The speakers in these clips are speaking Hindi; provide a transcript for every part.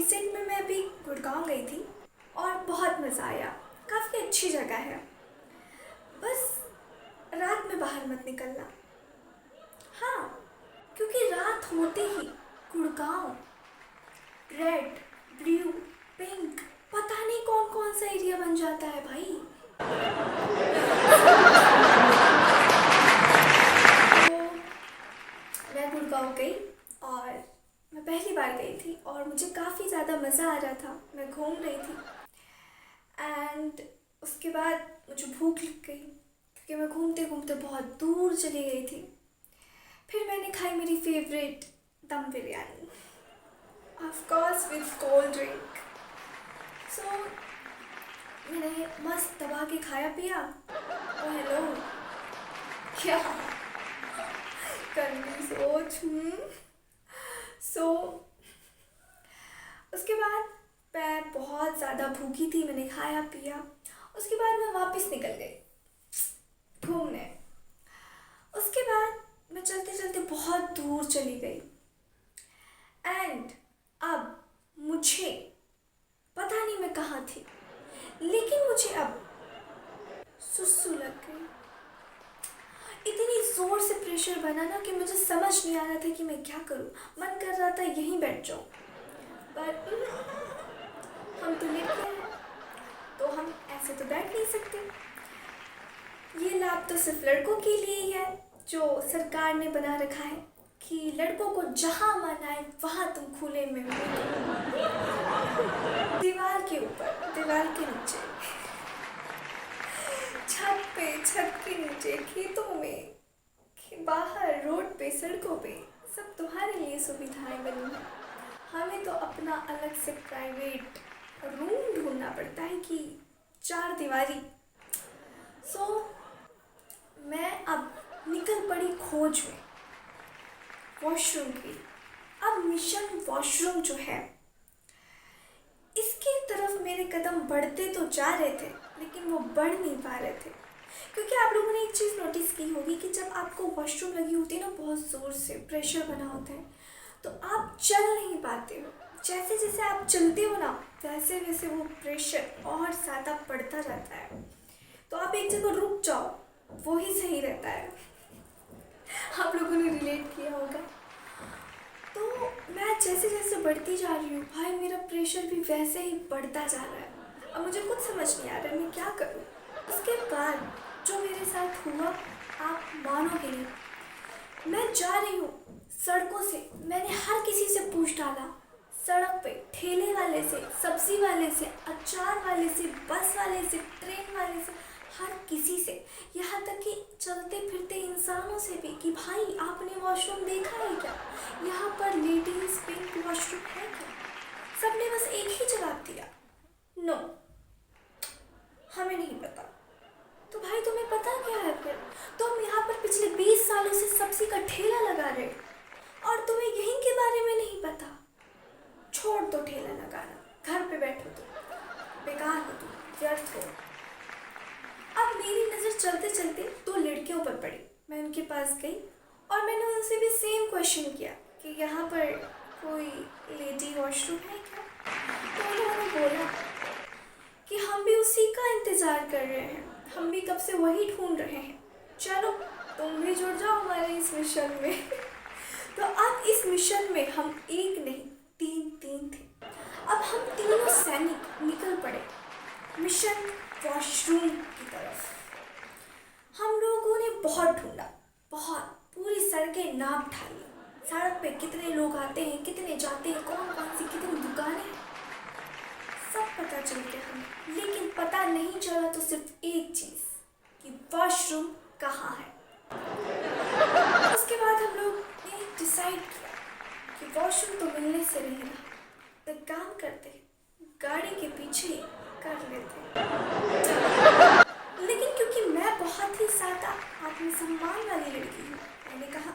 रिसेंट में मैं अभी गुड़गांव गई थी और बहुत मज़ा आया। काफ़ी अच्छी जगह है, बस रात में बाहर मत निकलना। हाँ, क्योंकि रात होते ही गुड़गांव रेड, ब्लू, पिंक, पता नहीं कौन कौन सा एरिया बन जाता है भाई। तो मैं गुड़गांव गई और मैं पहली बार गई थी और मुझे काफ़ी ज़्यादा मज़ा आ रहा था। मैं घूम रही थी एंड उसके बाद मुझे भूख लग गई क्योंकि मैं घूमते घूमते बहुत दूर चली गई थी। फिर मैंने खाई मेरी favourite dum biryani, of course with cold drink. So मैंने मस्त दबा के खाया पिया। ओ हेलो, क्या करनी सोच। सो उसके बाद मैं बहुत ज़्यादा भूखी थी, मैंने खाया पिया। उसके बाद मैं वापस निकल गई घूमने। उसके बाद मैं चलते चलते बहुत दूर चली गई एंड अब मुझे पता नहीं मैं कहाँ थी, लेकिन मुझे अब सुसु लग गई। इतनी ज़ोर से प्रेशर बना ना कि मुझे समझ नहीं आ रहा था कि मैं क्या करूं। मन कर रहा था यहीं बैठ जाऊं, पर हम तो लड़के हैं तो हम ऐसे तो बैठ नहीं सकते। ये लाभ तो सिर्फ लड़कों के लिए ही है, जो सरकार ने बना रखा है कि लड़कों को जहाँ मन आए वहाँ तुम खुले में दीवार के ऊपर, दीवार के नीचे, छत पे, छत के नीचे, खेतों में, बाहर, रोड पे, सड़कों पे, सब तुम्हारे लिए सुविधाएं बनी हैं। हमें तो अपना अलग से प्राइवेट रूम ढूंढना पड़ता है कि चार दीवारी। सो मैं अब निकल पड़ी खोज में वॉशरूम की। अब मिशन वॉशरूम जो है, इसकी तरफ मेरे कदम बढ़ते तो जा रहे थे लेकिन वो बढ़ नहीं पा रहे थे। क्योंकि आप लोगों ने एक चीज़ नोटिस की होगी कि जब आपको वॉशरूम लगी होती है ना, बहुत ज़ोर से प्रेशर बना होता है, तो आप चल नहीं पाते हो। जैसे जैसे आप चलते हो ना, वैसे वैसे वो प्रेशर और ज़्यादा बढ़ता जाता है। तो आप एक जगह रुक जाओ, वो ही सही रहता है। आप लोगों ने रिलेट किया होगा। तो मैं जैसे जैसे बढ़ती जा रही हूँ भाई, मेरा प्रेशर भी वैसे ही बढ़ता जा रहा है। अब मुझे कुछ समझ नहीं आ रहा है मैं क्या करूँ। उसके बाद जो मेरे साथ हुआ, आप मानोगे नहीं। मैं जा रही हूँ सड़कों से, मैंने हर किसी से पूछ डाला, सड़क पे ठेले वाले से, सब्जी वाले से, अचार वाले से, बस वाले से, ट्रेन वाले से, हर किसी से, यहाँ तक कि चलते फिरते इंसानों से भी कि भाई आपने वॉशरूम देखा है क्या, यहाँ पर लेडीज पिंक वॉशरूम है क्या। सबने बस एक ही जवाब दिया, नो, हमें नहीं पता। तो भाई तुम्हें पता क्या है फिर? तुम यहाँ पर पिछले 20 सालों से सब्जी का ठेला लगा रहे हो और तुम्हें यहीं के बारे में नहीं पता। छोड़ दो ठेला लगाना, घर पे बैठो तुम, बेकार हो तुम, व्यर्थ हो। अब मेरी नज़र चलते चलते 2 लड़कियों पर पड़ी। मैं उनके पास गई और मैंने उनसे भी सेम क्वेश्चन किया कि यहाँ पर कोई लेडी वॉशरूम है क्या। तो उन्होंने बोला कि हम भी उसी का इंतज़ार कर रहे हैं, हम भी कब से वही ढूंढ रहे हैं, चलो तुम भी जुड़ जाओ हमारे इस मिशन में। तो अब इस मिशन में हम एक नहीं 3 थे। अब हम तीनों सैनिक निकल पड़े मिशन वॉशरूम की तरफ। हम लोगों ने बहुत ढूंढा, बहुत, पूरी सड़कें नाप ढाली, सड़क पे कितने लोग आते हैं, कितने जाते हैं, कौन कौन सी कितनी दुकानें हैं, सब पता चल गया हमें। लेकिन पता नहीं चला तो सिर्फ एक चीज़ कि वॉशरूम कहाँ है। उसके बाद हम लोग ने डिसाइड किया कि वॉशरूम तो मिलने से नहीं रहा, तो काम करते गाड़ी के पीछे कर लेते। लेकिन क्योंकि मैं बहुत ही ज़्यादा आत्मसम्मान वाली लड़की हूँ, मैंने कहा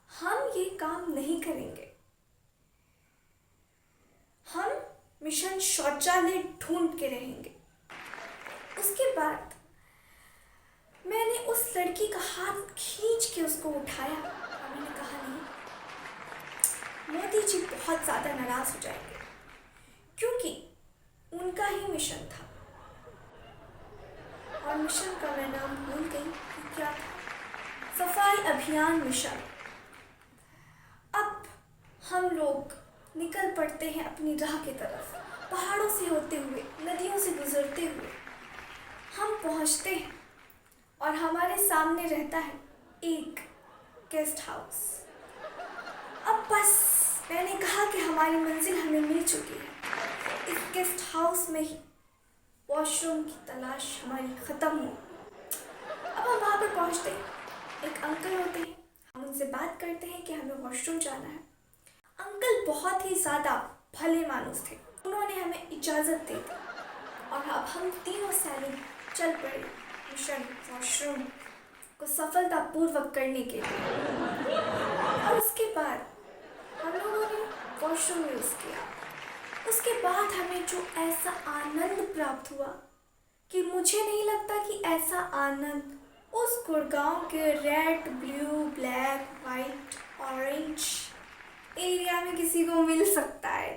हम ये काम नहीं करेंगे, हम मिशन शौचालय ढूंढ के रहेंगे। उसके बाद मैंने उस लड़की का हाथ खींच के उसको उठाया और मैंने कहा नहीं, मोदी जी बहुत ज़्यादा नाराज़ हो जाएंगे, क्योंकि उनका ही मिशन था। और मिशन का मैं नाम भूल गई कि क्या था। सफाई अभियान मिशन। अब हम लोग निकल पड़ते हैं अपनी राह की तरफ। पहाड़ों से होते हुए, नदियों से गुजरते हुए हम पहुंचते हैं और हमारे सामने रहता है एक गेस्ट हाउस। अब बस मैंने कहा कि हमारी मंजिल हमें मिल चुकी है। इस गेस्ट हाउस में ही वॉशरूम की तलाश हमारी ख़त्म हो। अब हम वहाँ पर पहुँचते हैं, एक अंकल होते हैं, हम उनसे बात करते हैं कि हमें वॉशरूम जाना है। अंकल बहुत ही ज़्यादा भले मानुस थे, उन्होंने हमें इजाज़त दे दी और अब हम तीनों सैनिक चल पड़े मिशन वॉशरूम को सफलतापूर्वक करने के लिए। और उसके बाद हम लोगों ने वॉशरूम यूज़ किया। उसके बाद हमें जो ऐसा आनंद प्राप्त हुआ कि मुझे नहीं लगता कि ऐसा आनंद उस गुड़गांव के red, blue, black, white, orange area में किसी को मिल सकता है।